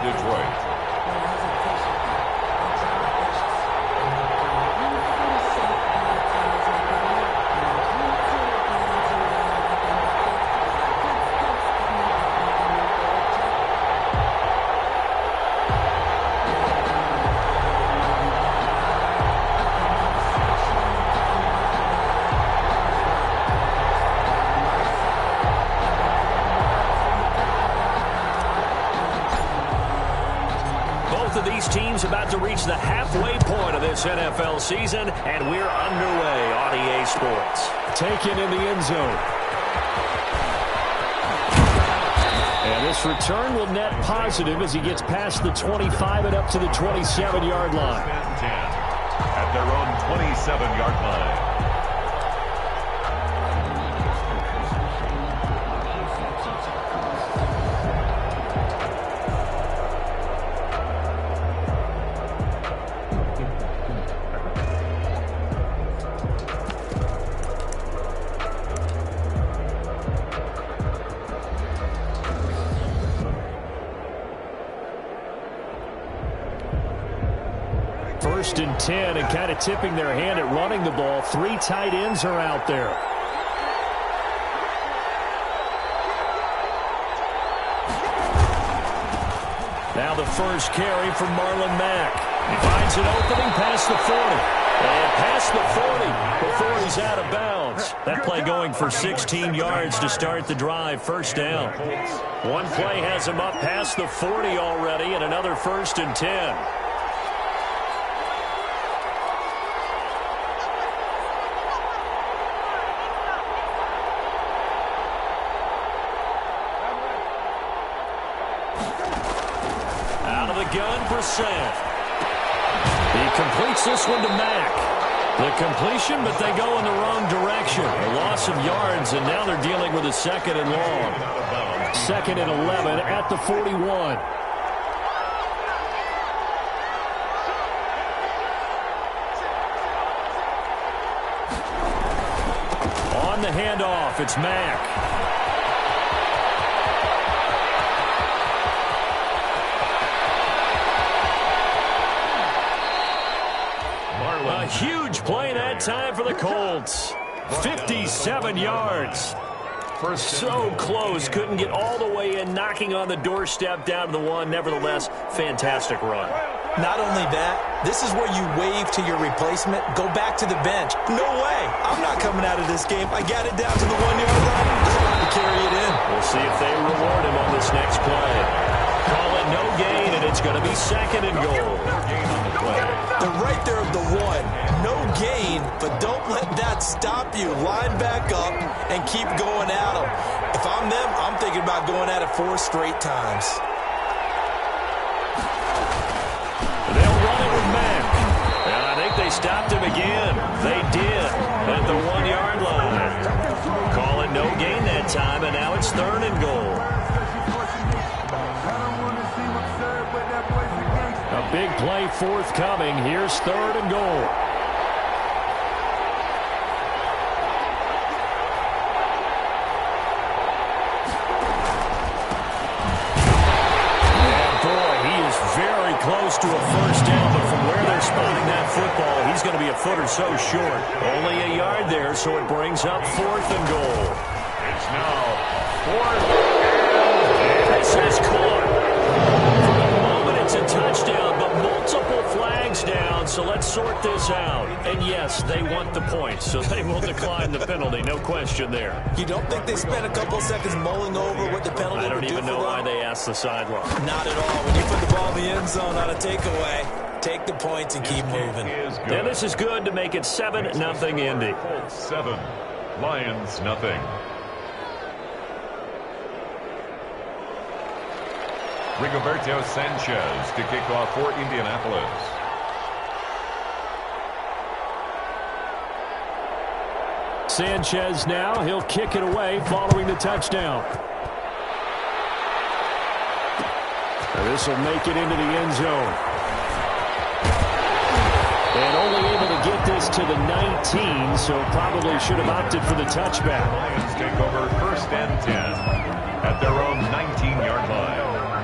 Detroit. These teams about to reach the halfway point of this NFL season, and we're underway on EA Sports. Taken in the end zone. And this return will net positive as he gets past the 25 and up to the 27-yard line. 10 at their own 27-yard line. First and 10, and kind of tipping their hand at running the ball. 3 tight ends are out there. Now the first carry from Marlon Mack. He finds an opening past the 40. And past the 40 before he's out of bounds. That play going for 16 yards to start the drive. First down. One play has him up past the 40 already, and another first and 10. Gun for Sam. He completes this one to Mack. The completion, but they go in the wrong direction. A loss of yards, and now they're dealing with a second and long. Second and 11 at the 41. On the handoff, it's Mack. A huge play that time for the Colts. 57 yards. So close. Couldn't get all the way in, knocking on the doorstep down to the one. Nevertheless, fantastic run. Not only that, this is where you wave to your replacement. Go back to the bench. No way. I'm not coming out of this game. I got it down to the 1-yard line. To carry it in. We'll see if they reward him on this next play. Call it no gain, and it's going to be second and goal. They're right there at the 1. No gain, but don't let that stop you. Line back up and keep going at them. If I'm them, I'm thinking about going at it 4 straight times. They'll run it with Mack. And I think they stopped him again. They did at the 1-yard line. Call it no gain that time, and now it's third and goal. A big play forthcoming. Here's third and goal. And boy, he is very close to a first down, but from where they're spotting that football, he's going to be a foot or so short. Only a yard there, so it brings up fourth and goal. It's now fourth. This is caught. For the moment, it's a touchdown, but multiple flags down, so let's sort this out. And yes, they want the points, so they will decline the penalty, no question there. You don't think they spent a couple seconds mulling over what the penalty I don't would do even know for why them? they asked the sideline. Not at all. When you put the ball in the end zone on a takeaway, take the points and keep moving. And this is good to make it 7-0 Indy. 7, Lions nothing. Rigoberto Sanchez to kick off for Indianapolis. Sanchez now, he'll kick it away following the touchdown. This will make it into the end zone. And only able to get this to the 19, so probably should have opted for the touchback. Lions take over first and 10 at their own 19-yard line.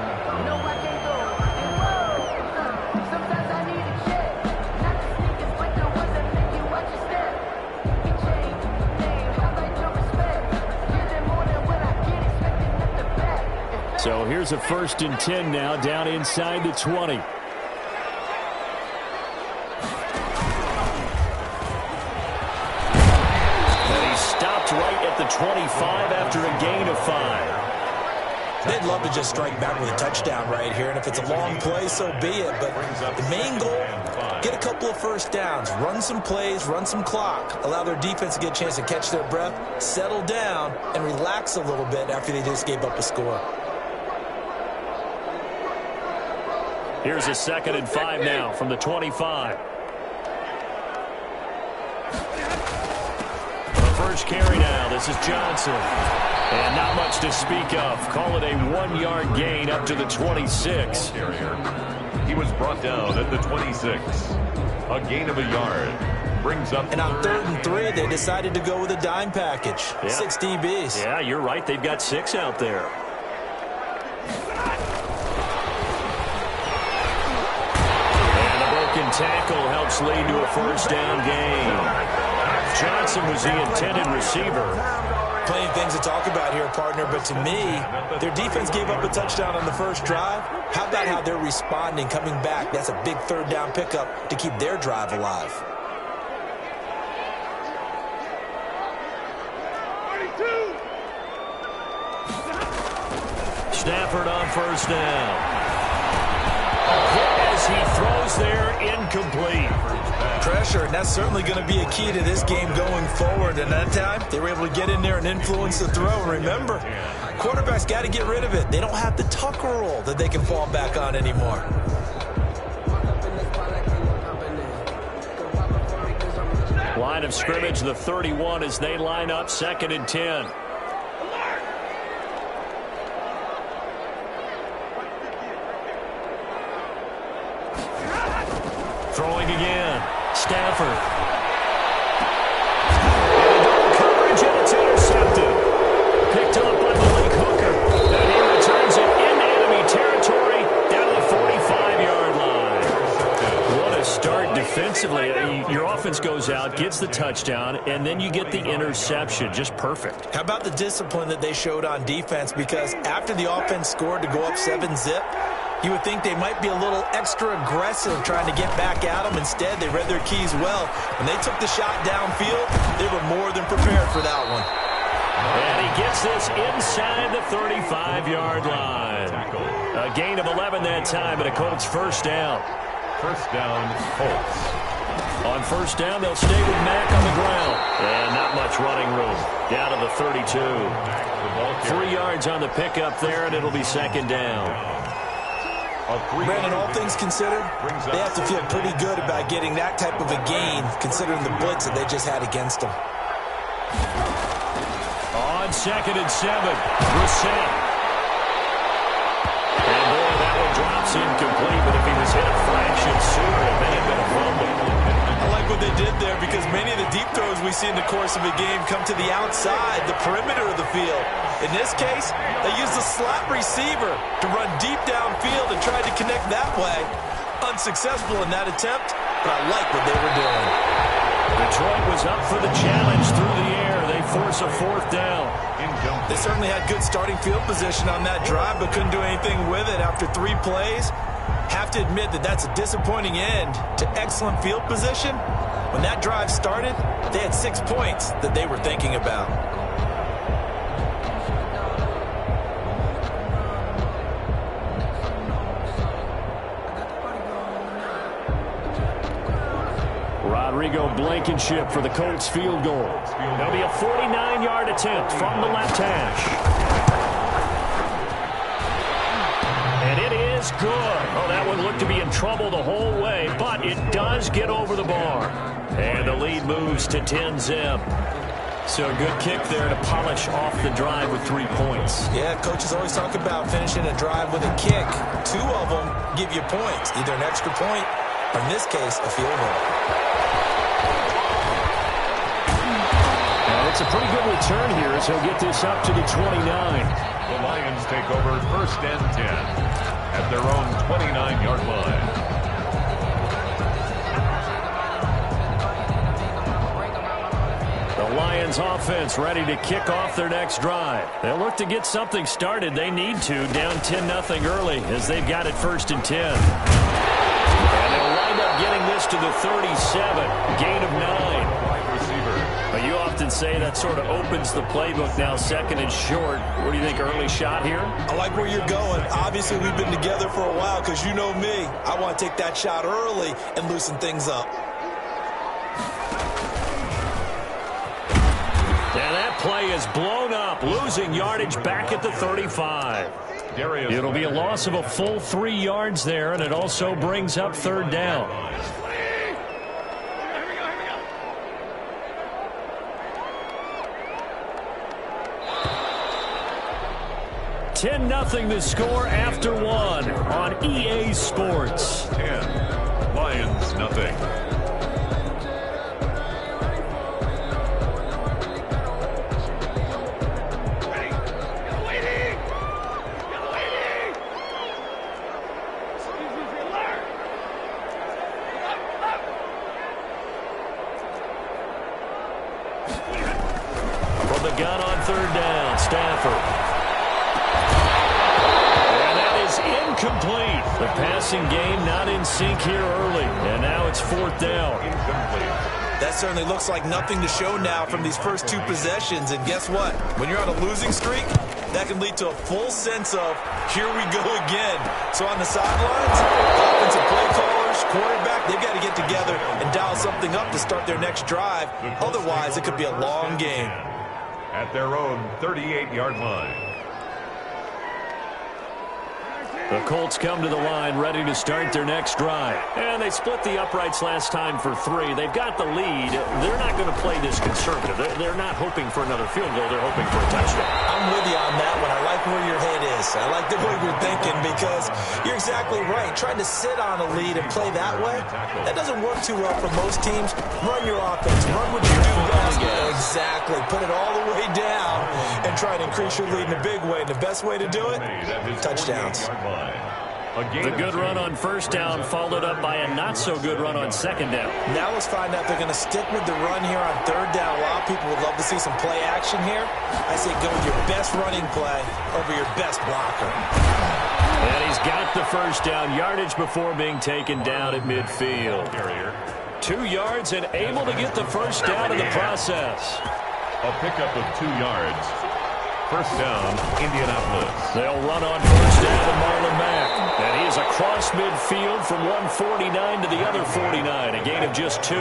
a 1st and 10 now, down inside the 20. And he stopped right at the 25 after a gain of 5. They'd love to just strike back with a touchdown right here, and if it's a long play, so be it. But the main goal, get a couple of first downs, run some plays, run some clock, allow their defense to get a chance to catch their breath, settle down, and relax a little bit after they just gave up a score. Here's a 2nd and 5 now from the 25. The first carry now. This is Johnson. And not much to speak of. Call it a 1-yard gain up to the 26. He was brought down at the 26. A gain of a yard. Brings up. And on 3rd and 3, they decided to go with a dime package. Yeah. 6 DBs. Yeah, you're right. They've got 6 out there. And a broken tackle helps lead to a 1st down gain. Johnson was the intended receiver. Plenty of things to talk about here, partner, but to me, their defense gave up a touchdown on the first drive. How about how they're responding, coming back? That's a big 3rd down pickup to keep their drive alive. Stafford on 1st down. As he throws there, incomplete. Pressure, and that's certainly going to be a key to this game going forward. And that time, they were able to get in there and influence the throw. And remember, quarterbacks got to get rid of it. They don't have the Tucker roll that they can fall back on anymore. Line of scrimmage, the 31 as they line up 2nd and 10. Throwing again. Stafford. Coverage, and it's intercepted. Picked up by Malik Hooker. And he returns it into enemy territory down to the 45-yard line. What a start defensively. Your offense goes out, gets the touchdown, and then you get the interception. Just perfect. How about the discipline that they showed on defense? Because after the offense scored to go up 7-zip, you would think they might be a little extra aggressive trying to get back at them. Instead, they read their keys well. When they took the shot downfield, they were more than prepared for that one. And he gets this inside the 35-yard line. A gain of 11 that time, and a Colts 1st down. 1st down, Colts. On 1st down, they'll stay with Mack on the ground. And not much running room. Down to the 32. 3 yards on the pickup there, and it'll be 2nd down. Brandon, all things considered, they have to feel pretty good about getting that type of a gain, considering the blitz that they just had against them. On 2nd and 7, Brissett. And boy, that one drops incomplete, but if he was hit a fraction sooner, it may have been a fumble. I like what they did there because many of the deep throws we see in the course of a game come to the outside, the perimeter of the field. In this case, they used a slot receiver to run deep downfield and tried to connect that way. Unsuccessful in that attempt, but I like what they were doing. Detroit was up for the challenge through the air. They force a 4th down. They certainly had good starting field position on that drive, but couldn't do anything with it after 3 plays. Have to admit that that's a disappointing end to excellent field position. When that drive started, they had 6 points that they were thinking about. Rodrigo Blankenship for the Colts field goal. There'll be a 49-yard attempt from the left hash. And it is good. Oh, that one looked to be in trouble the whole way, but it does get over the bar. And the lead moves to 10-zip. So a good kick there to polish off the drive with 3 points. Yeah, coaches always talk about finishing a drive with a kick. 2 of them give you points, either an extra point or, in this case, a field goal. It's a pretty good return here as he'll get this up to the 29. The Lions take over 1st and 10 at their own 29-yard line. The Lions Lions offense ready to kick off their next drive. They'll look to get something started. They need to, down 10-0 early as they've got it 1st and 10. And they'll wind up getting this to the 37, gain of 9. But you often say that sort of opens the playbook now, 2nd and short. What do you think, early shot here? I like where you're going. Obviously, we've been together for a while because you know me. I want to take that shot early and loosen things up. And that play is blown up, losing yardage back at the 35. It'll be a loss of a full 3 yards there, and it also brings up 3rd down. 10-0 the score after 1 on EA Sports. 10, Lions nothing. From the gun on 3rd down, Stafford. Incomplete. The passing game not in sync here early. And now it's 4th down. That certainly looks like nothing to show now from these first 2 possessions. And guess what? When you're on a losing streak, that can lead to a full sense of, here we go again. So on the sidelines, offensive play callers, quarterback, they've got to get together and dial something up to start their next drive. Otherwise, it could be a long game. At their own 38-yard line. The Colts come to the line ready to start their next drive. And they split the uprights last time for 3. They've got the lead. They're not going to play this conservative. They're not hoping for another field goal. They're hoping for a touchdown. I'm with you on that one. I like where your head is. I like the way you're thinking because you're exactly right. Trying to sit on a lead and play that way, that doesn't work too well for most teams. Run your offense. Run what you do best. Exactly. Put it all the way down and try to increase your lead in a big way. And the best way to do it, touchdowns. The good run on 1st down followed up by a not-so-good run on 2nd down. Now let's find out if they're going to stick with the run here on 3rd down. A lot of people would love to see some play action here. I say go with your best running play over your best blocker. And he's got the 1st down yardage before being taken down at midfield. 2 yards and able to get the 1st down in the process. A pickup of 2 yards. 1st down, Indianapolis. They'll run on 1st down to Marlon Mack. And he is across midfield from one 49 to the other 49, a gain of just 2.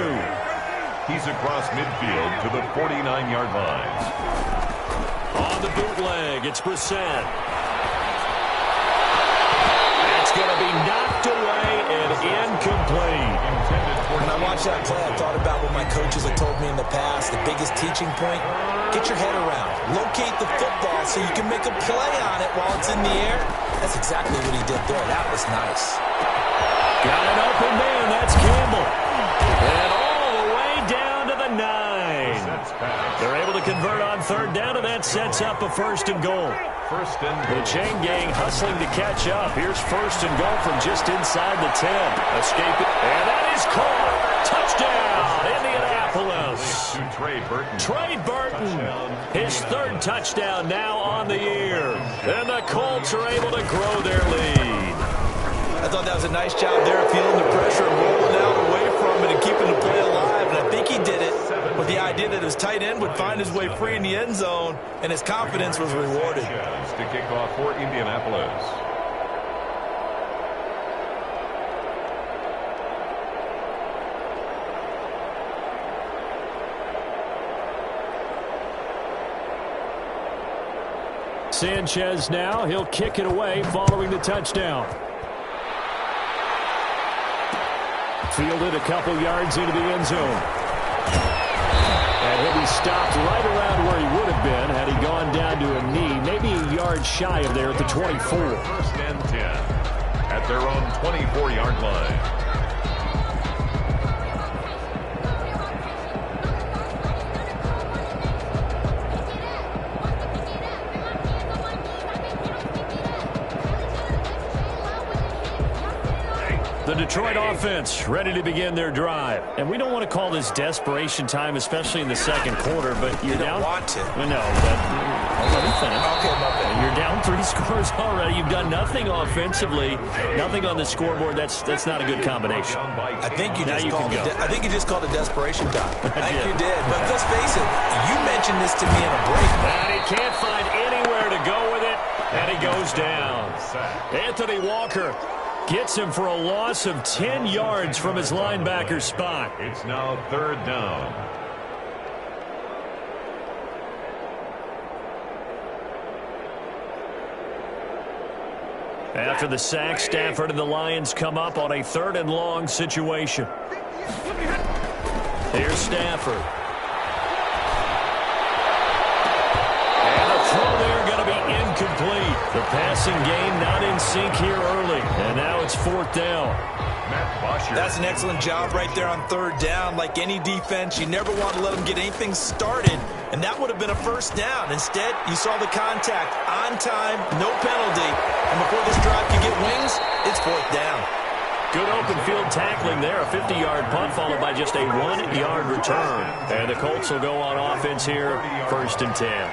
He's across midfield to the 49-yard line. On the bootleg, it's Brissett. That's going to be knocked away and incomplete. When I watched that play, I thought about what my coaches have told me in the past. The biggest teaching point, get your head around. Locate the football so you can make a play on it while it's in the air. That's exactly what he did there. That was nice. Got an open man. That's Campbell. And all the way down to the 9. They're able to convert on 3rd down, and that sets up a 1st and goal. The chain gang hustling to catch up. Here's 1st and goal from just inside the 10. Escape it. And that is caught. Touchdown, Indianapolis. Trey Burton, his 3rd touchdown now on the year. And the Colts are able to grow their lead. I thought that was a nice job there, feeling the pressure and rolling out away from it and keeping the play alive. And I think he did it with the idea that his tight end would find his way free in the end zone, and his confidence was rewarded. To kick off for Indianapolis. Sanchez now, he'll kick it away following the touchdown. Fielded a couple yards into the end zone. And he'll be stopped right around where he would have been had he gone down to a knee, maybe a yard shy of there at the 24. 1st and 10 at their own 24-yard line. The Detroit offense ready to begin their drive. And we don't want to call this desperation time, especially in the second quarter, but you're down. You don't want to. No, but let me finish. Okay, my bad. You're down 3 scores already. You've done nothing offensively, nothing on the scoreboard. That's not a good combination. I think you just called it desperation time. I think you did. But let's face it, you mentioned this to me in a break. And he can't find anywhere to go with it, and he goes down. Anthony Walker gets him for a loss of 10 yards from his linebacker spot. It's now 3rd down. After the sack, Stafford and the Lions come up on a 3rd and long situation. Here's Stafford. And the throw there going to be incomplete. The passing game not in sync here early. And now it's 4th down. That's an excellent job right there on 3rd down. Like any defense, you never want to let them get anything started. And that would have been a 1st down. Instead, you saw the contact on time, no penalty. And before this drive can get wings, it's 4th down. Good open field tackling there. A 50-yard punt followed by just a 1-yard return. And the Colts will go on offense here, 1st and 10.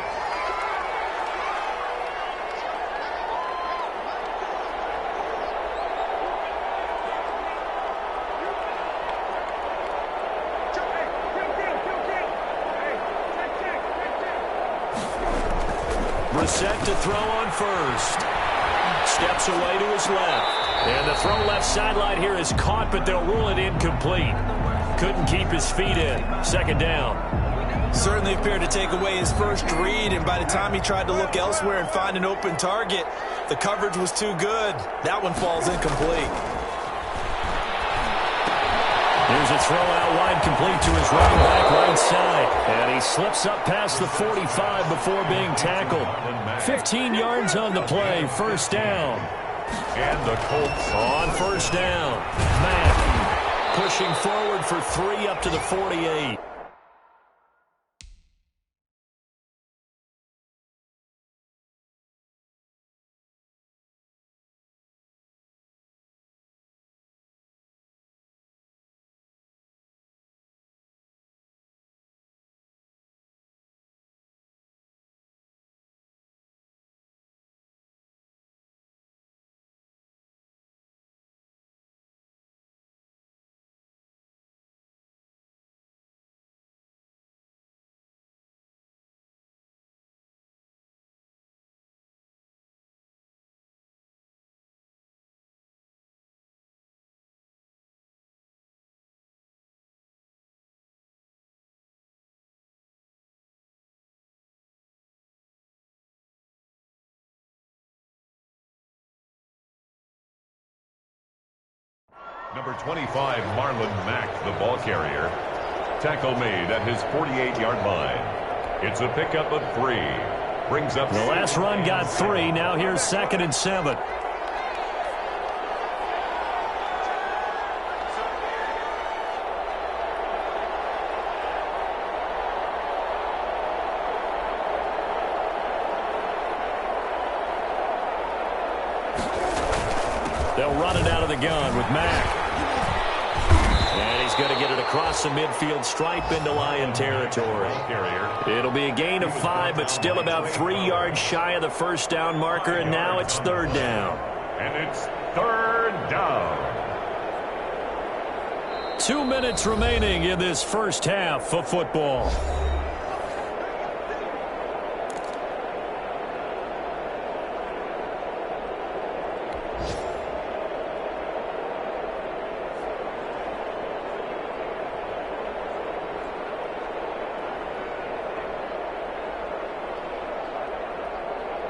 Set to throw on 1st. Steps away to his left. And the throw left sideline here is caught, but they'll rule it incomplete. Couldn't keep his feet in. 2nd down. Certainly appeared to take away his first read, and by the time he tried to look elsewhere and find an open target, the coverage was too good. That one falls incomplete. Here's a throw out wide, complete to his running back right side. And he slips up past the 45 before being tackled. 15 yards on the play, 1st down. And the Colts on 1st down. Mack pushing forward for 3 up to the 48. Number 25, Marlon Mack, the ball carrier. Tackle made at his 48-yard line. It's a pickup of 3. Brings up the last run got 3. Now here's 2nd and 7. They'll run it out of the gun with Mack. And he's going to get it across the midfield stripe into Lion territory. It'll be a gain of 5, but still about 3 yards shy of the 1st down marker, and now it's 3rd down. And it's 3rd down. 2 minutes remaining in this first half of football.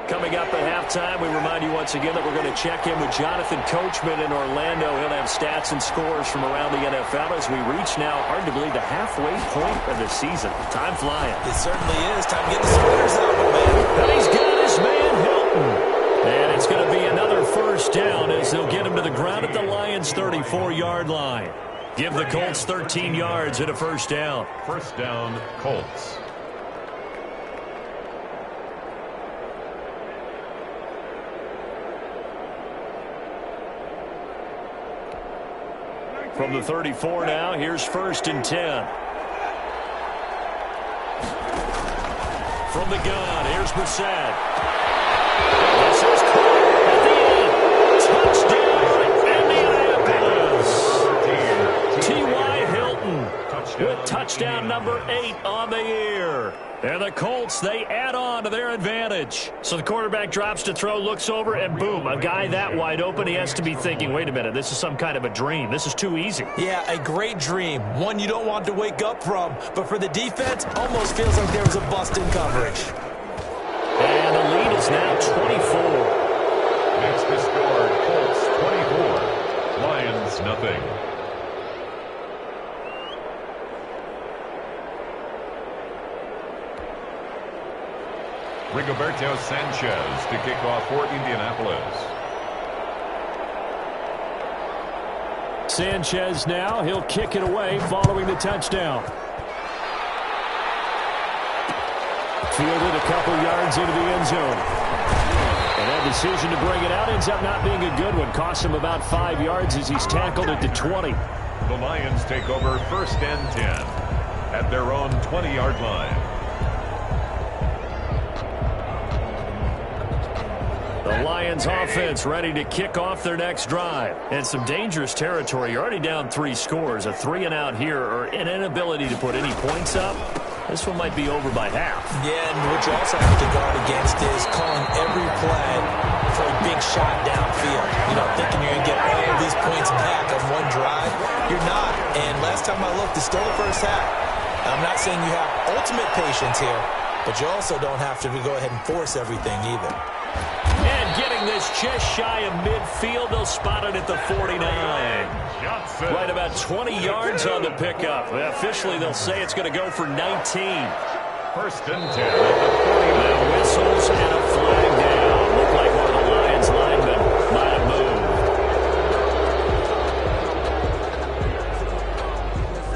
Coming up at halftime, we remind you once again that we're going to check in with Jonathan Coachman in Orlando. He'll have stats and scores from around the NFL as we reach now, hard to believe, the halfway point of the season. Time flying. It certainly is. Time to get the splitters out, man. And he's got his man Hilton. And it's going to be another 1st down as they'll get him to the ground at the Lions' 34-yard line. Give the Colts 13 yards and a 1st down. 1st down, Colts. From the 34 now, here's 1st and 10. From the gun, here's Brissett. This is caught at the end. Touchdown, Indianapolis. T.Y. Hilton with touchdown number 8 on the year. And the Colts, they add on to their advantage. So the quarterback drops to throw, looks over, and boom, a guy that wide open, he has to be thinking, wait a minute, this is some kind of a dream. This is too easy. Yeah, a great dream. One you don't want to wake up from. But for the defense, almost feels like there was a bust in coverage. And the lead is now 24. Next to score, Colts 24. Lions nothing. Rigoberto Sanchez to kick off for Indianapolis. Sanchez now, he'll kick it away following the touchdown. Fielded a couple yards into the end zone. And that decision to bring it out ends up not being a good one. Costs him about 5 yards as he's tackled at the 20. The Lions take over 1st and 10 at their own 20-yard line. The Lions offense ready to kick off their next drive. And some dangerous territory. You're already down 3 scores. A 3-and-out here or an inability to put any points up. This one might be over by half. Yeah, and what you also have to guard against is calling every play for a big shot downfield. You know, thinking you're going to get all of these points back on one drive. You're not. And last time I looked, it's still the first half. I'm not saying you have ultimate patience here, but you also don't have to go ahead and force everything either. And getting this just shy of midfield, they'll spot it at the 49. Right about 20 yards on the pickup. Officially, they'll say it's going to go for 19. 1st and 10 at the 49. Now whistles and a flag down. Looked like one of the Lions linemen might have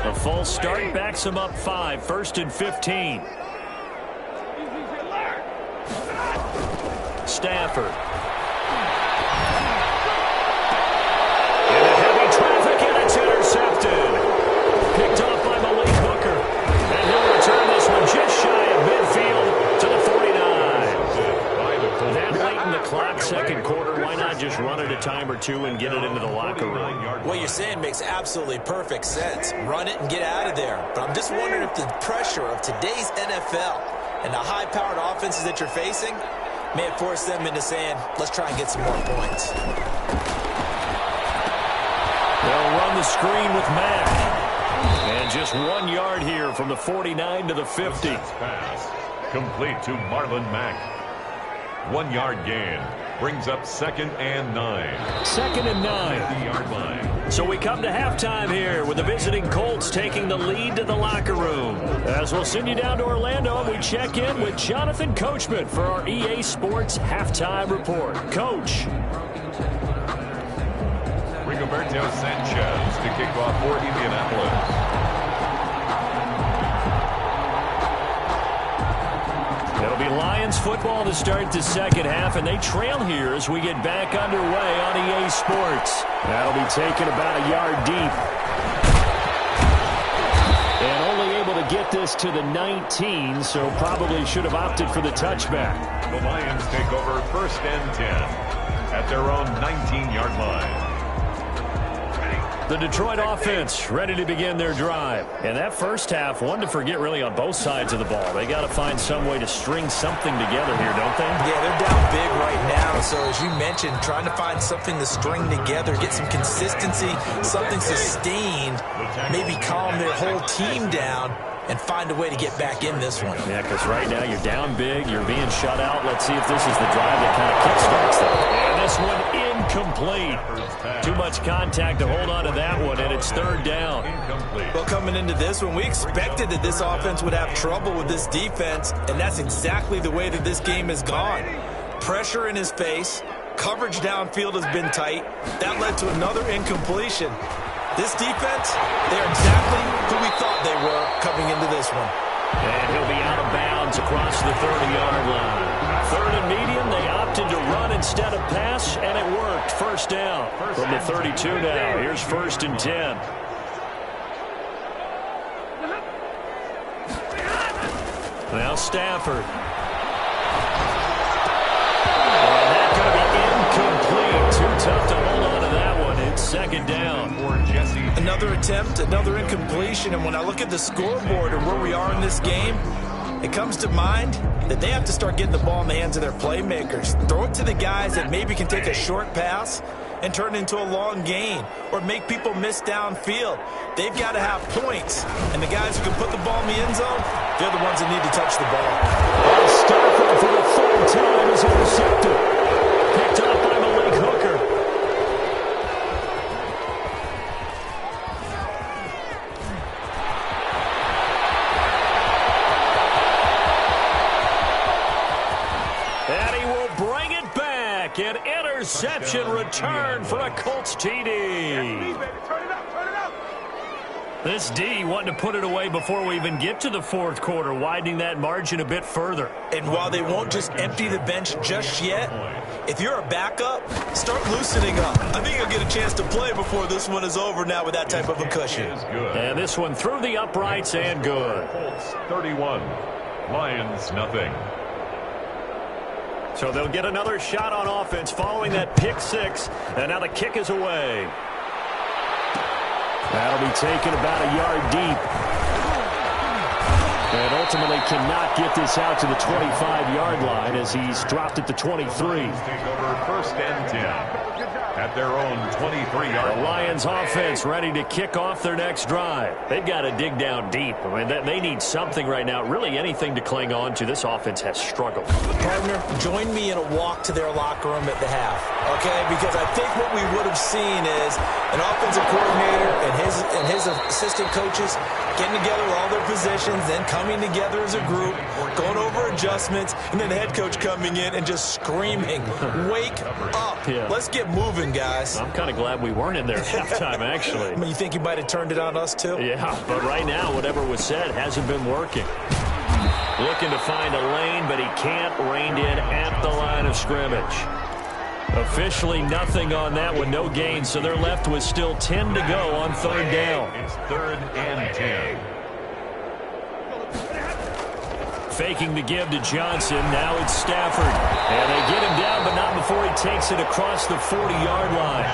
moved. A false start backs him up 5. 1st and 15. Stafford. Into heavy traffic, and it's intercepted. Picked off by Malik Hooker. And he'll return this one just shy of midfield to the 49. That late in the clock, 2nd quarter, why not just run it a time or two and get it into the locker room? What you're saying makes absolutely perfect sense. Run it and get out of there. But I'm just wondering if the pressure of today's NFL and the high-powered offenses that you're facing may have forced them into saying, let's try and get some more points. They'll run the screen with Mack. And just 1 yard here from the 49 to the 50. Pass complete to Marlon Mack. 1 yard gain brings up 2nd and 9. 2nd and 9. 50-yard line. So we come to halftime here with the visiting Colts taking the lead to the locker room. As we'll send you down to Orlando, and we check in with Jonathan Coachman for our EA Sports Halftime Report. Coach. Rigoberto Sanchez to kick off for Indianapolis. It'll be Lions football to start the 2nd half, and they trail here as we get back underway on EA Sports. That'll be taken about a yard deep. And only able to get this to the 19, so probably should have opted for the touchback. The Lions take over 1st and 10 at their own 19-yard line. The Detroit offense ready to begin their drive. And that first half, one to forget really on both sides of the ball. They got to find some way to string something together here, don't they? Yeah, they're down big right now. So as you mentioned, trying to find something to string together, get some consistency, something sustained, maybe calm their whole team down and find a way to get back in this one. Yeah, because right now you're down big, you're being shut out. Let's see if this is the drive that kind of kickstarts them. And this one incomplete. Too much contact to hold on to that one, and it's 3rd down. Well, coming into this one, we expected that this offense would have trouble with this defense, and that's exactly the way that this game has gone. Pressure in his face, coverage downfield has been tight. That led to another incompletion. This defense, they're exactly who we thought they were coming into this one. And he'll be out of bounds across the 30-yard line. 3rd and medium, they opt opting to run instead of pass, and it worked. First down from the 32 now. Here's 1st and 10. Now Stafford. And that's going to be incomplete. Too tough to hold on to that one. It's 2nd down. Another attempt, another incompletion. And when I look at the scoreboard and where we are in this game, it comes to mind that they have to start getting the ball in the hands of their playmakers. Throw it to the guys that maybe can take a short pass and turn it into a long gain or make people miss downfield. They've got to have points. And the guys who can put the ball in the end zone, they're the ones that need to touch the ball. Stafford for the 3rd time is intercepted. Picked up by Malik Hooker. And he will bring it back. An interception return for a Colts TD. This D wanting to put it away before we even get to the 4th quarter, widening that margin a bit further. And while they won't just empty the bench just yet, if you're a backup, start loosening up. I think you'll get a chance to play before this one is over now with that type of a cushion. And this one through the uprights and good. Colts 31, Lions nothing. So they'll get another shot on offense following that pick 6, and now the kick is away. That'll be taken about a yard deep. And ultimately cannot get this out to the 25-yard line as he's dropped at the 23. Take over 1st and 10 at their own 23-yard. The Lions offense ready to kick off their next drive. They've got to dig down deep. I mean, they need something right now, really anything to cling on to. This offense has struggled. Partner, join me in a walk to their locker room at the half, okay? Because I think what we would have seen is an offensive coordinator and his assistant coaches getting together all their positions, then coming together as a group, going over adjustments, and then the head coach coming in and just screaming, wake up. Yeah. Let's get moving, guys. I'm kind of glad we weren't in there at halftime, actually. I mean, you think you might have turned it on us, too? Yeah, but right now, whatever was said hasn't been working. Looking to find a lane, but he can't. Reined in at the line of scrimmage. Officially nothing on that one, no gain, so they're left with still 10 to go on 3rd down. It's 3rd and 10. Faking the give to Johnson, now it's Stafford. And they get him down, but not before he takes it across the 40-yard line.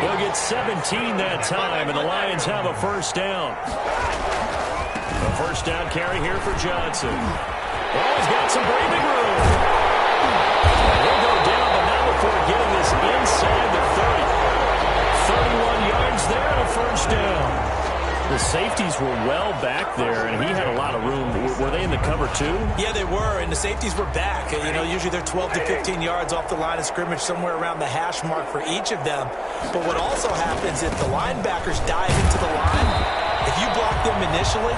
He'll get 17 that time, and the Lions have a 1st down. A 1st down carry here for Johnson. Oh, he's got some breathing room. He'll go down, but not before getting this inside the 30. 31 yards there and a 1st down. The safeties were well back there, and he had a lot of room. Were they in the cover, too? Yeah, they were, and the safeties were back. You know, usually they're 12 to 15 yards off the line of scrimmage, somewhere around the hash mark for each of them. But what also happens if the linebackers dive into the line, if you block them initially,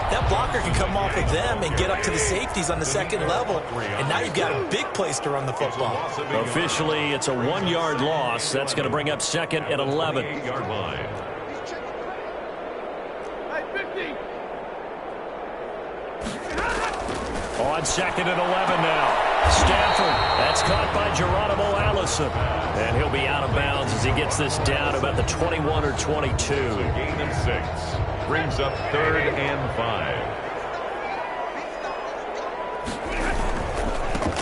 that blocker can come off of them and get up to the safeties on the 2nd level, and now you've got a big place to run the football. Officially, it's a 1-yard loss. That's going to bring up 2nd and 11. 8-yard line. On 2nd and 11 now. Stafford, that's caught by Geronimo Allison. And he'll be out of bounds as he gets this down about the 21 or 22. Gain of 6. Brings up 3rd and 5.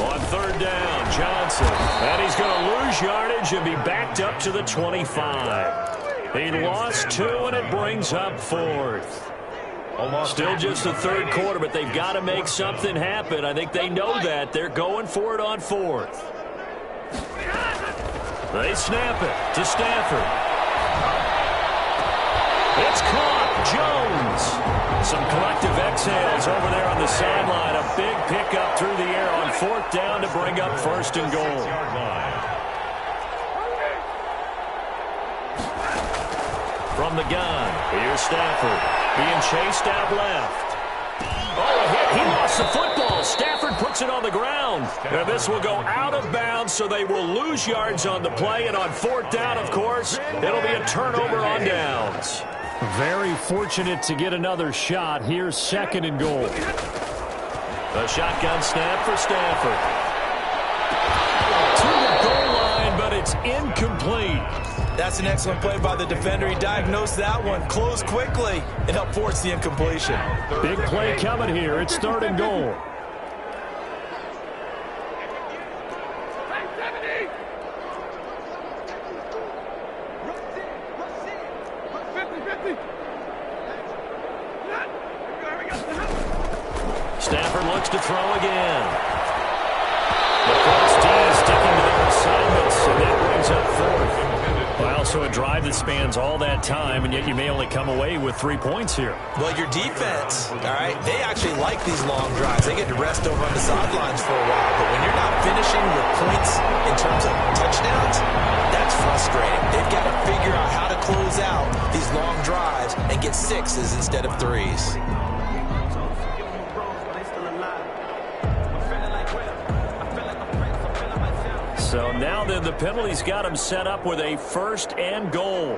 On 3rd down, Johnson. And he's going to lose yardage and be backed up to the 25. He lost 2, and it brings up 4th. Still just the 3rd quarter, but they've got to make something happen. I think they know that. They're going for it on 4th. They snap it to Stafford. It's caught. Jones. Some collective exhales over there on the sideline. A big pickup through the air on 4th down to bring up 1st and goal. From the gun, here's Stafford. Being chased out left. Oh, a hit. He lost the football. Stafford puts it on the ground. And this will go out of bounds, so they will lose yards on the play. And on 4th down, of course, it'll be a turnover on downs. Very fortunate to get another shot. Here's 2nd and goal. A shotgun snap for Stafford. it's incomplete. That's an excellent play by the defender. He diagnosed that one, closed quickly, and helped force the incompletion. Big play coming here. It's 3rd and goal. Stafford looks to throw again. The first D sticking to their assignments, and that brings up 4th. Well, so a drive that spans all that time, and yet you may only come away with 3 points here. Well, your defense, all right, they actually like these long drives. They get to rest over on the sidelines for a while, but when you're not finishing with points in terms of touchdowns, that's frustrating. They've got to figure out how to close out these long drives and get 6s instead of 3s. So now then, the penalty's got him set up with a 1st and goal.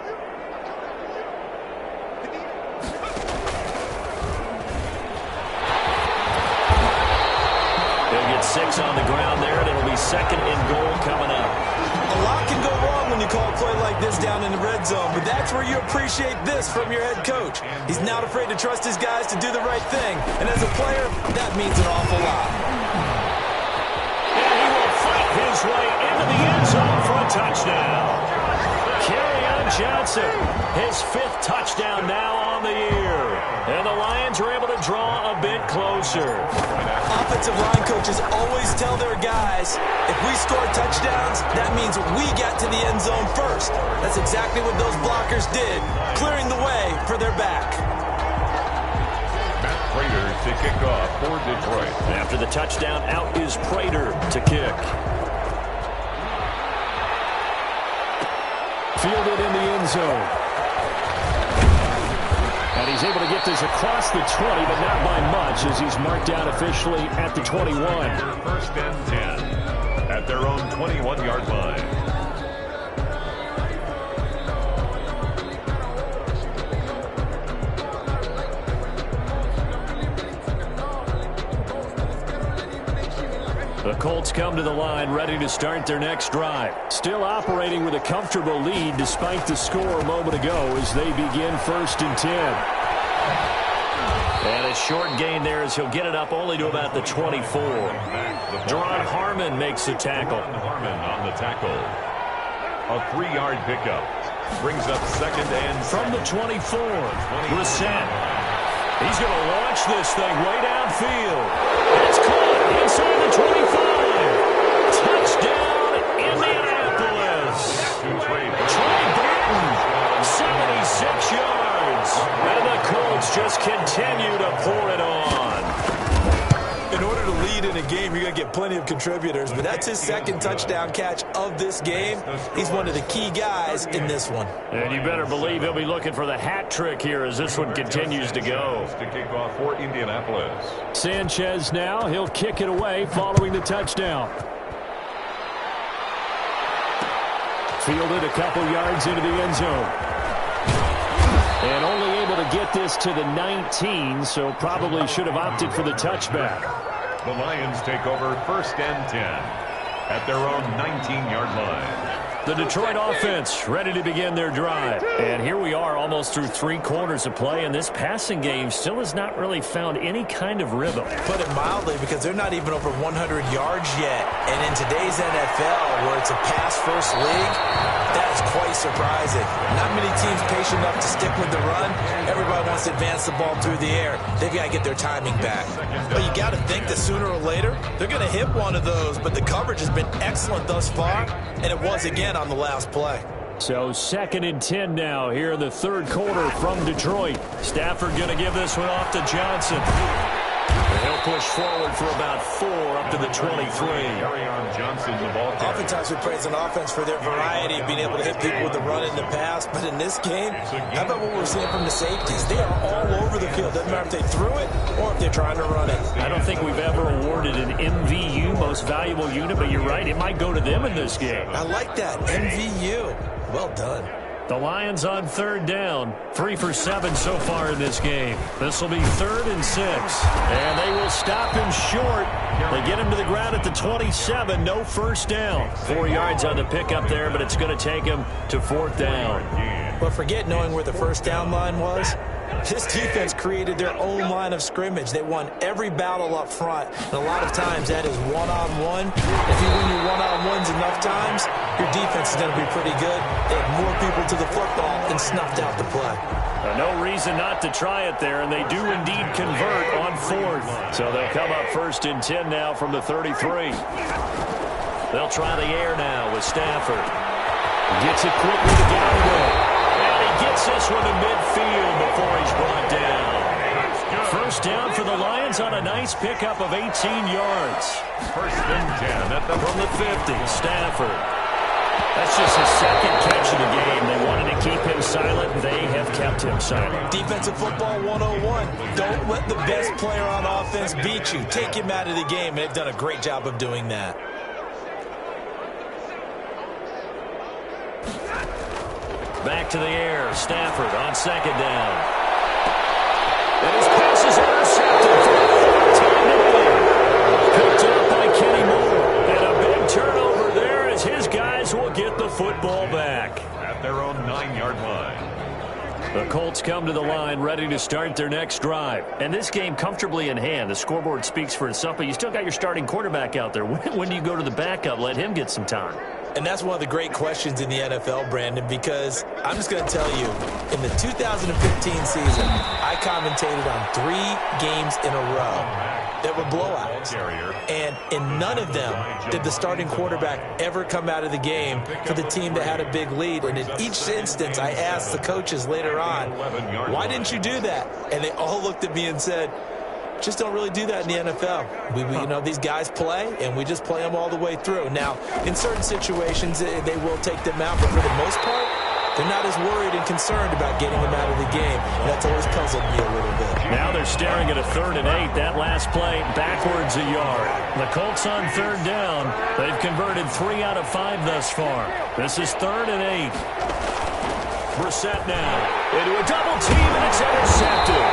They'll get 6 on the ground there, and it'll be 2nd and goal coming up. A lot can go wrong when you call a play like this down in the red zone, but that's where you appreciate this from your head coach. He's not afraid to trust his guys to do the right thing, and as a player, that means an awful lot. His way into the end zone for a touchdown. Kerryon Johnson, his 5th touchdown now on the year. And the Lions are able to draw a bit closer. Offensive line coaches always tell their guys, if we score touchdowns, that means we get to the end zone first. That's exactly what those blockers did, clearing the way for their back. Matt Prater to kick off for Detroit. After the touchdown, out is Prater to kick. Fielded in the end zone. And he's able to get this across the 20, but not by much, as he's marked out officially at the 21. 1st and 10 at their own 21-yard line. The Colts come to the line ready to start their next drive. Still operating with a comfortable lead despite the score a moment ago as they begin 1st and 10. And a short gain there as he'll get it up only to about the 24. Jerron Harmon makes the tackle. Harmon on the tackle. A 3-yard pickup. Brings up 2nd and from the 24. Brissett. He's going to launch this thing way downfield. It's caught inside the 25. Touchdown, Indianapolis. Trey Burton, 76 yards. And the Colts just continue to pour it on. In order to lead in a game, you're going to get plenty of contributors, but that's his 2nd touchdown catch of this game. He's one of the key guys in this one. And you better believe he'll be looking for the hat trick here as this one continues to go. To kick off for Indianapolis. Sanchez now, he'll kick it away following the touchdown. Fielded a couple yards into the end zone. And only able to get this to the 19, so probably should have opted for the touchback. The Lions take over 1st and 10 at their own 19-yard line. The Detroit offense ready to begin their drive. And here we are almost through 3 quarters of play, and this passing game still has not really found any kind of rhythm. Put it mildly, because they're not even over 100 yards yet. And in today's NFL, where it's a pass-first league, that is quite surprising. Not many teams patient enough to stick with the run. Everybody wants to advance the ball through the air. They've got to get their timing back. But you got to think that sooner or later, they're going to hit one of those. But the coverage has been excellent thus far, and it was again on the last play. So 2nd and 10 now here in the 3rd quarter from Detroit. Stafford going to give this one off to Johnson. And he'll push forward for about 4 up to the 23. Kerryon Johnson, the ball carrier. Oftentimes we praise an offense for their variety of being able to hit people with the run and the pass. But in this game, how about what we're seeing from the safeties? They are all over the field. Doesn't matter if they threw it or if they're trying to run it. I don't think we've ever awarded an MVU, most valuable unit, but you're right. It might go to them in this game. I like that. MVU. Well done. The Lions on third down. 3 for 7 so far in this game. This will be 3rd and 6. And they will stop him short. They get him to the ground at the 27. No first down. 4 yards on the pickup there, but it's going to take him to 4th down. But forget knowing where the first down line was. This defense created their own line of scrimmage. They won every battle up front. And a lot of times that is one-on-one. If you win your one-on-ones enough times, your defense is going to be pretty good. They had more people to the football and snuffed out the play. No reason not to try it there, and they do indeed convert on 4th. So they'll come up 1st and 10 now from the 33. They'll try the air now with Stafford. Gets it quickly to Galloway. Gets this one to midfield before he's brought down. First down for the Lions on a nice pickup of 18 yards. 1st and 10 at the from the 50. Stafford. That's just his 2nd catch of the game. They wanted to keep him silent. They have kept him silent. Defensive football 101. Don't let the best player on offense beat you. Take him out of the game, and they've done a great job of doing that. Back to the air. Stafford on 2nd down. And his pass is intercepted for 14. Picked up by Kenny Moore. And a big turnover there as his guys will get the football back. At their own 9-yard line. The Colts come to the line ready to start their next drive. And this game comfortably in hand. The scoreboard speaks for itself, but you still got your starting quarterback out there. When do you go to the backup? Let him get some time. And that's one of the great questions in the NFL, Brandon, because I'm just going to tell you, in the 2015 season, I commentated on 3 games in a row that were blowouts. And in none of them did the starting quarterback ever come out of the game for the team that had a big lead. And in each instance, I asked the coaches later on, why didn't you do that? And they all looked at me and said, just don't really do that in the NFL. These guys play, and we just play them all the way through. Now, in certain situations, they will take them out, but for the most part, they're not as worried and concerned about getting them out of the game. And that's always puzzled me a little bit. Now they're staring at a 3rd and 8. That last play, backwards a yard. The Colts on 3rd down. They've converted 3 out of 5 thus far. This is 3rd and 8. Brissett now into a double team, and it's intercepted.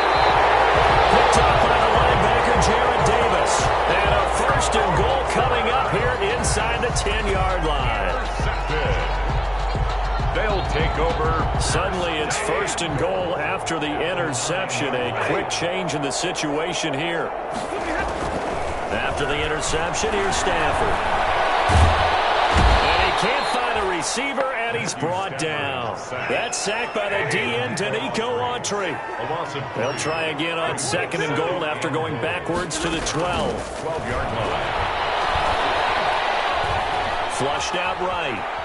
Picked up by the linebacker, Jarrett Davis. And a 1st and goal coming up here inside the 10-yard line. They'll take over. Suddenly it's 1st and goal after the interception. A quick change in the situation here. After the interception, here's Stafford. And he can't find a receiver, and he's brought down. That's sacked by the DN, Danico Autry. They'll try again on 2nd and goal after going backwards to the 12-yard line. Flushed out right.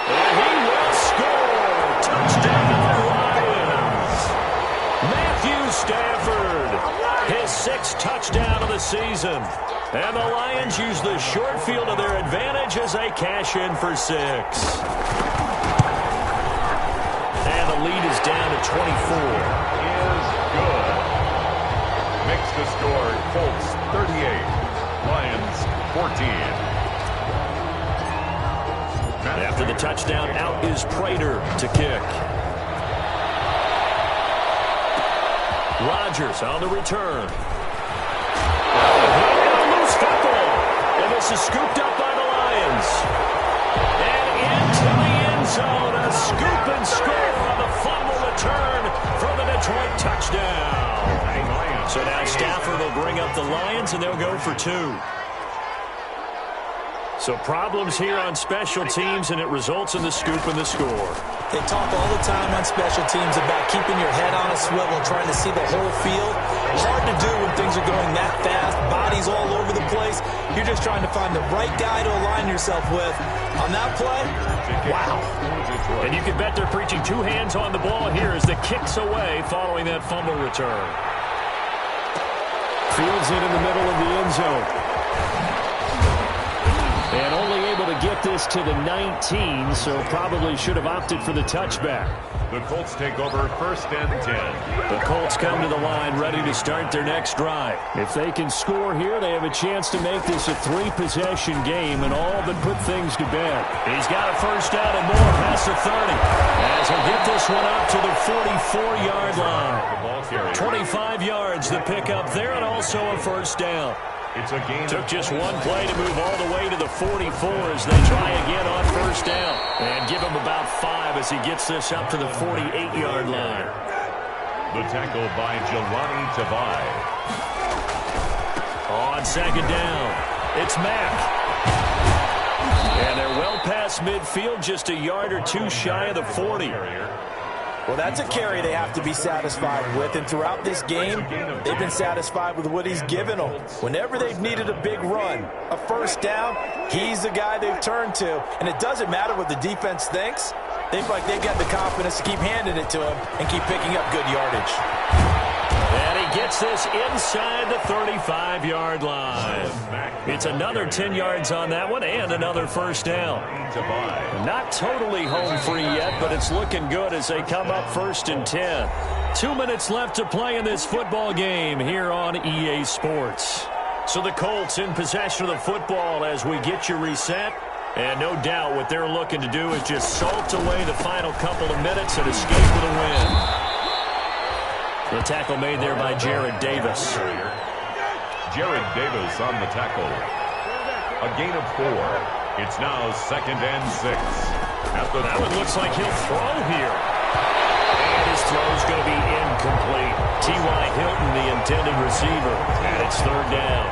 And he will score. Touchdown, Lions. Matthew Stafford, his 6th touchdown of the season. And the Lions use the short field to their advantage as they cash in for 6. And the lead is down to 24. Is good. Makes the score Colts 38, Lions 14. After the touchdown, out is Prater to kick. Rodgers on the return. And this is scooped up by the Lions. And into the end zone, a scoop and score on the fumble return for the Detroit touchdown. So now Stafford will bring up the Lions, and they'll go for 2. So problems here on special teams, and it results in the scoop and the score. They talk all the time on special teams about keeping your head on a swivel, trying to see the whole field. Hard to do when things are going that fast, bodies all over the place. You're just trying to find the right guy to align yourself with. On that play, wow. And you can bet they're preaching 2 hands on the ball here as the kick's away following that fumble return. Fields it in the middle of the end zone. And only able to get get this to the 19, so probably should have opted for the touchback. The Colts take over 1st and 10. The Colts come to the line ready to start their next drive. If they can score here, they have a chance to make this a 3-possession game and all but put things to bed. He's got a first down and more past the 30 as he'll get this one up to the 44-yard line. 25 yards the pickup there and also a first down. It's a gain. Took just one play to move all the way to the 44 as they try again on first down. And give him about 5 as he gets this up to the 48-yard line. The tackle by Jelani Tavai. On second down, it's Mack. And they're well past midfield, just a yard or two shy of the 40. Well, that's a carry they have to be satisfied with, and throughout this game, they've been satisfied with what he's given them. Whenever they've needed a big run, a first down, he's the guy they've turned to. And it doesn't matter what the defense thinks. They feel like they've got the confidence to keep handing it to him and keep picking up good yardage. And he gets this inside the 35-yard line. It's another 10 yards on that one and another first down. Not totally home free yet, but it's looking good as they come up 1st and 10. 2 minutes left to play in this football game here on EA Sports. So the Colts in possession of the football as we get you reset. And no doubt what they're looking to do is just salt away the final couple of minutes and escape with a win. The tackle made there by Jared Davis. Jared Davis on the tackle. A gain of 4. It's now 2nd and 6. That one looks like he'll throw here. And his throw is going to be incomplete. T.Y. Hilton, the intended receiver. And it's 3rd down.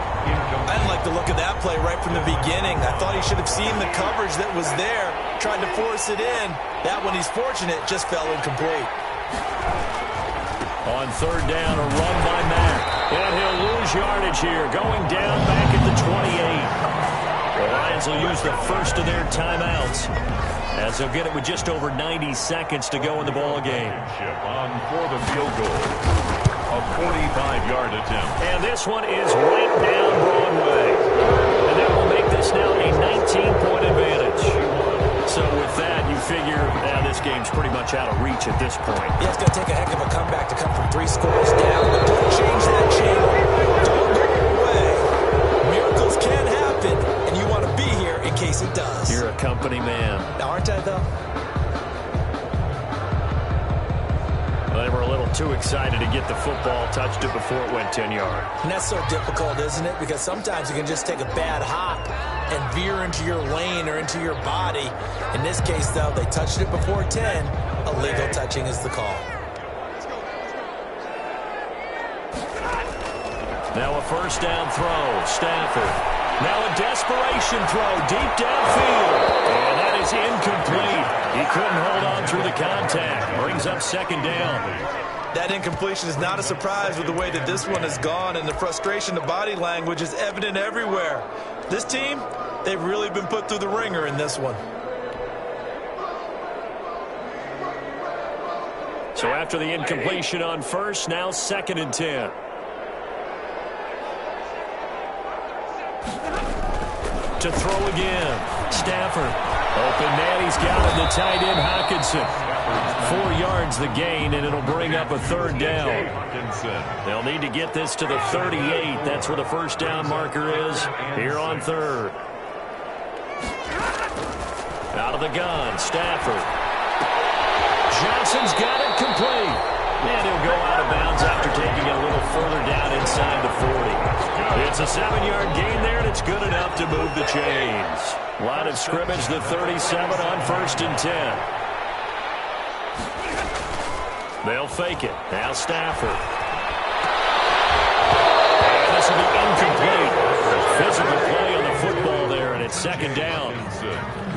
I didn't like the look of that play right from the beginning. I thought he should have seen the coverage that was there, tried to force it in. That one, he's fortunate, just fell incomplete. On 3rd down, a run by Mack. And he'll lose yardage here, going down back at the 28. The Lions will use the first of their timeouts as they'll get it with just over 90 seconds to go in the ball game. On for the field goal. A 45-yard attempt. And this one is right down Broadway. And that will make this now a 19-point advantage. So with that, you figure this game's pretty much out of reach at this point. Yeah, it's going to take a heck of a comeback to come from 3 scores down. But don't change that channel. Don't go away. Miracles can happen, and you want to be here in case it does. You're a company man. Aren't I, though? Well, they were a little too excited to get the football, touched it before it went 10 yards. And that's so difficult, isn't it? Because sometimes you can just take a bad hop and veer into your lane or into your body. In this case, though, they touched it before 10. Illegal touching is the call. Now a first down throw. Stafford. Now a desperation throw deep downfield. And that is incomplete. He couldn't hold on through the contact. Brings up 2nd down. That incompletion is not a surprise with the way that this one has gone, and the frustration, the body language is evident everywhere. This team, they've really been put through the ringer in this one. So after the incompletion on first, now 2nd and 10. To throw again. Stafford. Open man, he's got it. The tight end, Hockenson. 4 yards the gain, and it'll bring up a 3rd down. They'll need to get this to the 38. That's where the first down marker is here on 3rd. Out of the gun, Stafford. Johnson's got it complete. And he'll go out of bounds after taking it a little further down inside the 40. It's a 7-yard gain there, and it's good enough to move the chains. Line of scrimmage, the 37 on 1st and 10. They'll fake it. Now Stafford. And this will be incomplete. Physical play on the football there, and it's 2nd down.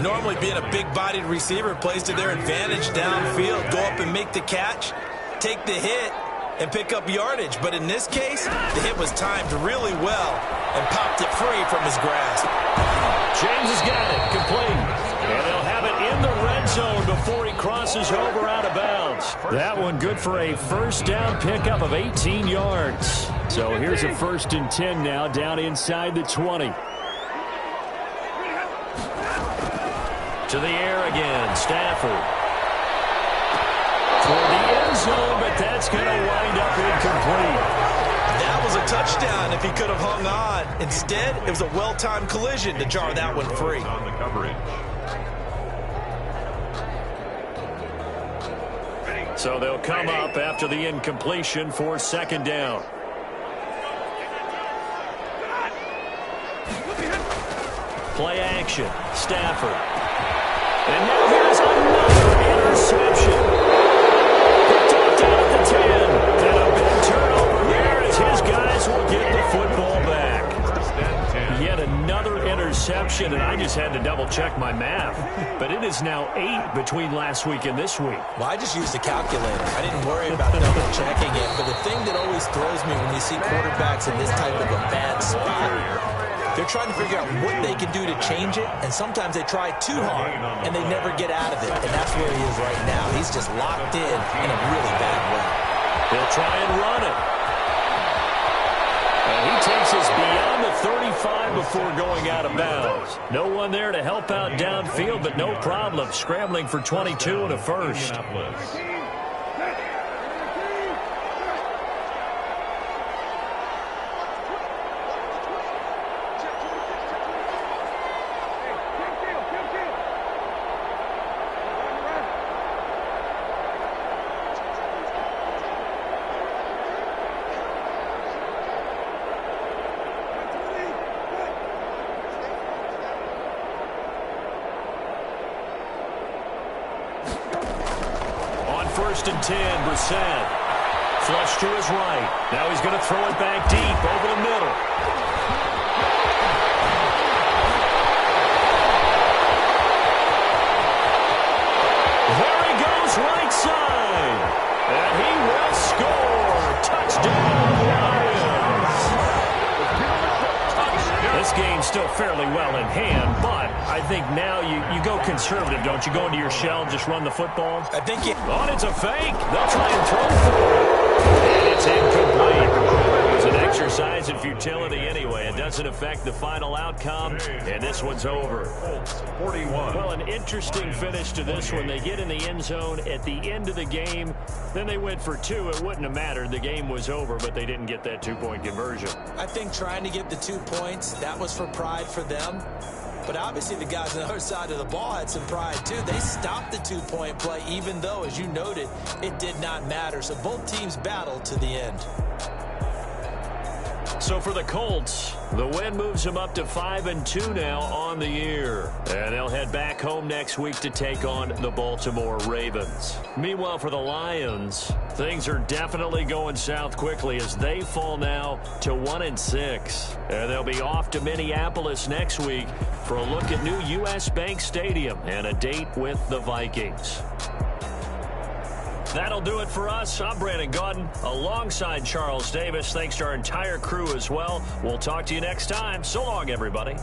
Normally being a big-bodied receiver plays to their advantage downfield. Go up and make the catch, take the hit, and pick up yardage. But in this case, the hit was timed really well and popped it free from his grasp. James has got it, complete. And they'll have it in the red zone before he crosses over out of bounds. That one good for a first down pickup of 18 yards. So here's a 1st and 10 now down inside the 20. To the air again, Stafford. For the end zone, but that's going to wind up incomplete. That was a touchdown if he could have hung on. Instead, it was a well-timed collision to jar that one free. On the coverage. So they'll come up after the incompletion for second down. Play action, Stafford. And now here's another interception. Picked up down at the 10. And a big turnover here as his guys will get the football back. Yet another interception, and I just had to double-check my math. But it is now 8 between last week and this week. Well, I just used a calculator. I didn't worry about double-checking it. But the thing that always throws me when you see quarterbacks in this type of a bad spot, they're trying to figure out what they can do to change it, and sometimes they try too hard, and they never get out of it, and that's where he is right now. He's just locked in a really bad way. He'll try and run it. And he takes us beyond the 35 before going out of bounds. No one there to help out downfield, but no problem scrambling for 22 and a first. First and 10, Brissett. Flush to his right. Now he's going to throw it back deep over the middle. There he goes, right side. And he will score. Touchdown, Lions. This game's still fairly well in hand, but I think now you go conservative, don't you? Go into your shell and just run the football? I think it... Oh, it's a fake. They'll try and throw for it. And it's incomplete. It's an exercise in futility anyway. It doesn't affect the final outcome, and this one's over. 41. Well, an interesting finish to this one. They get in the end zone at the end of the game. Then they went for 2. It wouldn't have mattered. The game was over, but they didn't get that 2-point conversion. I think trying to get the 2 points, that was for pride for them. But obviously the guys on the other side of the ball had some pride too. They stopped the 2-point play even though, as you noted, it did not matter. So both teams battled to the end. So for the Colts, the win moves them up to 5-2 now on the year. And they'll head back home next week to take on the Baltimore Ravens. Meanwhile, for the Lions, things are definitely going south quickly as they fall now to 1-6. And they'll be off to Minneapolis next week for a look at new U.S. Bank Stadium and a date with the Vikings. That'll do it for us. I'm Brandon Gaudin alongside Charles Davis. Thanks to our entire crew as well. We'll talk to you next time. So long, everybody.